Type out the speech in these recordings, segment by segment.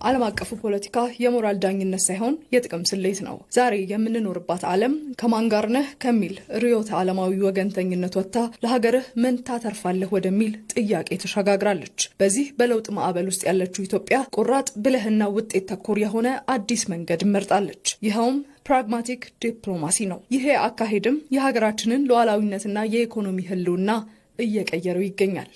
ዓለም አቀፉ ፖለቲካ የሞራል ዳኝነት ሳይሆን የጥቅም ስሌት ነው። ዛሬ የምንኖርባት ዓለም ከማን ጋር ነህ ከሚል ርዕዮተ ዓለማዊ ወገንተኝነት ወጥታ ለሀገርህ ምን ታተርፋለህ ወደሚል ጥያቄ ተሸጋግራለች። በዚህ በለውጥ ማዕበል ውስጥ ያለችው ኢትዮጵያ ቆራጥ፣ ብልህና ውጤት ተኮር የሆነ አዲስ መንገድ መርጣለች። ይኸውም ፕራግማቲክ ዲፕሎማሲ ነው። ይሄ አካሄድም የሀገራችንን ሉዓላዊነትና የኢኮኖሚ ህልውና እየቀየረው ይገኛል።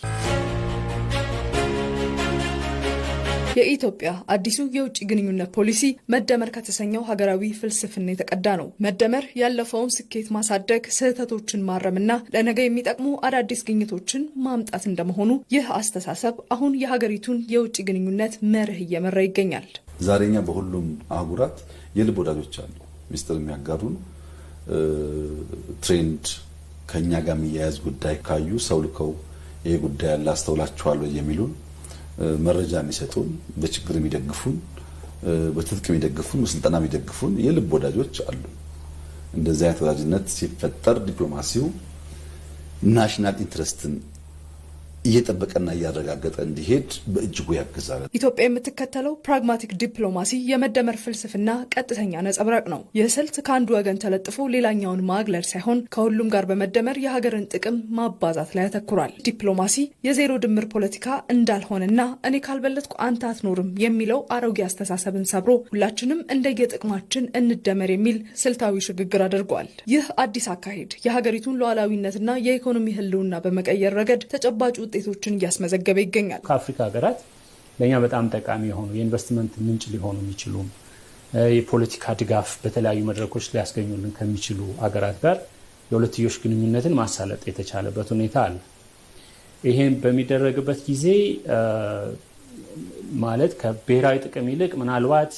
የኢትዮጵያ አዲሱ የውጭ ግንኙነት ፖሊሲ መደመር ከተሰኘው ሀገራዊ ፍልስፍና የተቀዳ ነው። መደመር ያለፈውን ስኬት ማሳደግ፣ ስህተቶችን ማረምና ለነገ የሚጠቅሙ አዳዲስ ግኝቶችን ማምጣት እንደመሆኑ ይህ አስተሳሰብ አሁን የሀገሪቱን የውጭ ግንኙነት መርህ እየመራ ይገኛል። ዛሬኛ በሁሉም አህጉራት የልብ ወዳጆች አሉ። ሚስጥር የሚያጋሩን ትሬንድ ከኛ ጋር የሚያያዝ ጉዳይ ካዩ ሰው ልከው ይሄ ጉዳይ ያለ አስተውላችኋለሁ የሚሉን መረጃ የሚሰጡን፣ በችግር የሚደግፉን፣ በትጥቅ የሚደግፉን፣ በስልጠና የሚደግፉን የልብ ወዳጆች አሉ። እንደዚህ አይነት ወዳጅነት ሲፈጠር ዲፕሎማሲው ናሽናል ኢንትረስትን እየጠበቀና እያረጋገጠ እንዲሄድ በእጅጉ ያግዛል። ኢትዮጵያ የምትከተለው ፕራግማቲክ ዲፕሎማሲ የመደመር ፍልስፍና ቀጥተኛ ነጸብራቅ ነው። ይህ ስልት ከአንዱ ወገን ተለጥፎ ሌላኛውን ማግለል ሳይሆን ከሁሉም ጋር በመደመር የሀገርን ጥቅም ማባዛት ላይ ያተኩራል። ዲፕሎማሲ የዜሮ ድምር ፖለቲካ እንዳልሆነና እኔ ካልበለጥኩ አንተ አትኖርም የሚለው አሮጌ አስተሳሰብን ሰብሮ ሁላችንም እንደየጥቅማችን እንደመር የሚል ስልታዊ ሽግግር አድርጓል። ይህ አዲስ አካሄድ የሀገሪቱን ሉዓላዊነትና የኢኮኖሚ ህልውና በመቀየር ረገድ ተጨባጭ ውጤቶችን እያስመዘገበ ይገኛል። ከአፍሪካ ሀገራት ለእኛ በጣም ጠቃሚ የሆኑ የኢንቨስትመንት ምንጭ ሊሆኑ የሚችሉ የፖለቲካ ድጋፍ በተለያዩ መድረኮች ሊያስገኙልን ከሚችሉ ሀገራት ጋር የሁለትዮሽ ግንኙነትን ማሳለጥ የተቻለበት ሁኔታ አለ። ይሄን በሚደረግበት ጊዜ ማለት ከብሔራዊ ጥቅም ይልቅ ምናልባት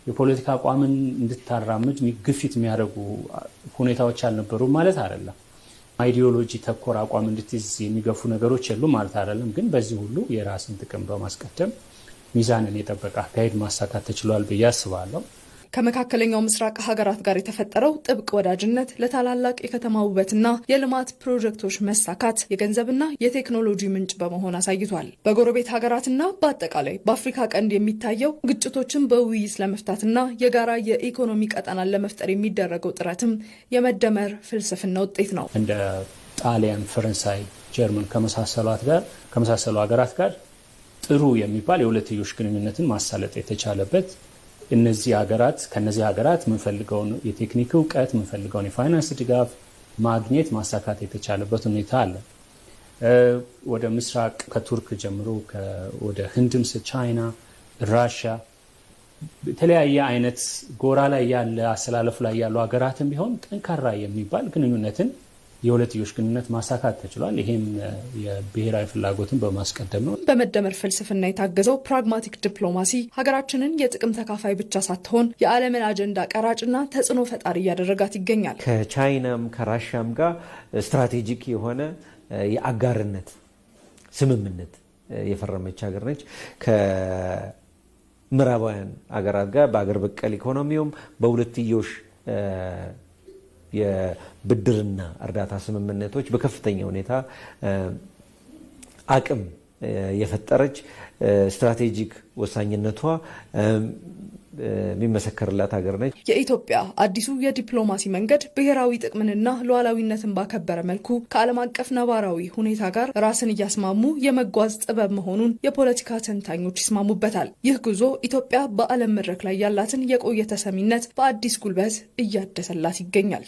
የፖለቲካ አቋምን እንድታራምድ ግፊት የሚያደርጉ ሁኔታዎች አልነበሩም ማለት አይደለም። አይዲዮሎጂ ተኮር አቋም እንድትይዝ የሚገፉ ነገሮች የሉ ማለት አይደለም። ግን በዚህ ሁሉ የራስን ጥቅም በማስቀደም ሚዛንን የጠበቀ አካሄድ ማሳካት ተችሏል ብዬ አስባለሁ። ከመካከለኛው ምስራቅ ሀገራት ጋር የተፈጠረው ጥብቅ ወዳጅነት ለታላላቅ የከተማ ውበትና የልማት ፕሮጀክቶች መሳካት የገንዘብና የቴክኖሎጂ ምንጭ በመሆን አሳይቷል። በጎረቤት ሀገራትና በአጠቃላይ በአፍሪካ ቀንድ የሚታየው ግጭቶችን በውይይት ለመፍታትና የጋራ የኢኮኖሚ ቀጠናን ለመፍጠር የሚደረገው ጥረትም የመደመር ፍልስፍና ውጤት ነው። እንደ ጣሊያን፣ ፈረንሳይ፣ ጀርመን ከመሳሰሉ ሀገራት ጋር ጥሩ የሚባል የሁለትዮሽ ግንኙነትን ማሳለጥ የተቻለበት ከነዚህ ሀገራት የምንፈልገውን የቴክኒክ እውቀት የምንፈልገውን የፋይናንስ ድጋፍ ማግኘት ማሳካት የተቻለበት ሁኔታ አለ። ወደ ምስራቅ ከቱርክ ጀምሮ ወደ ህንድም፣ ቻይና፣ ራሽያ የተለያየ አይነት ጎራ ላይ ያለ አሰላለፍ ላይ ያሉ ሀገራትን ቢሆን ጠንካራ የሚባል ግንኙነትን የሁለትዮሽ ግንኙነት ማሳካት ተችሏል። ይሄም የብሔራዊ ፍላጎትን በማስቀደም ነው። በመደመር ፍልስፍና የታገዘው ፕራግማቲክ ዲፕሎማሲ ሀገራችንን የጥቅም ተካፋይ ብቻ ሳትሆን የዓለምን አጀንዳ ቀራጭና ተጽዕኖ ፈጣሪ እያደረጋት ይገኛል። ከቻይናም ከራሽያም ጋር ስትራቴጂክ የሆነ የአጋርነት ስምምነት የፈረመች ሀገር ነች። ከምዕራባውያን ሀገራት ጋር በአገር በቀል ኢኮኖሚውም በሁለትዮሽ የብድርና እርዳታ ስምምነቶች በከፍተኛ ሁኔታ አቅም የፈጠረች ስትራቴጂክ ወሳኝነቷ የሚመሰከርላት ሀገር ነች። የኢትዮጵያ አዲሱ የዲፕሎማሲ መንገድ ብሔራዊ ጥቅምንና ሉዓላዊነትን ባከበረ መልኩ ከዓለም አቀፍ ነባራዊ ሁኔታ ጋር ራስን እያስማሙ የመጓዝ ጥበብ መሆኑን የፖለቲካ ተንታኞች ይስማሙበታል። ይህ ጉዞ ኢትዮጵያ በዓለም መድረክ ላይ ያላትን የቆየ ተሰሚነት በአዲስ ጉልበት እያደሰላት ይገኛል።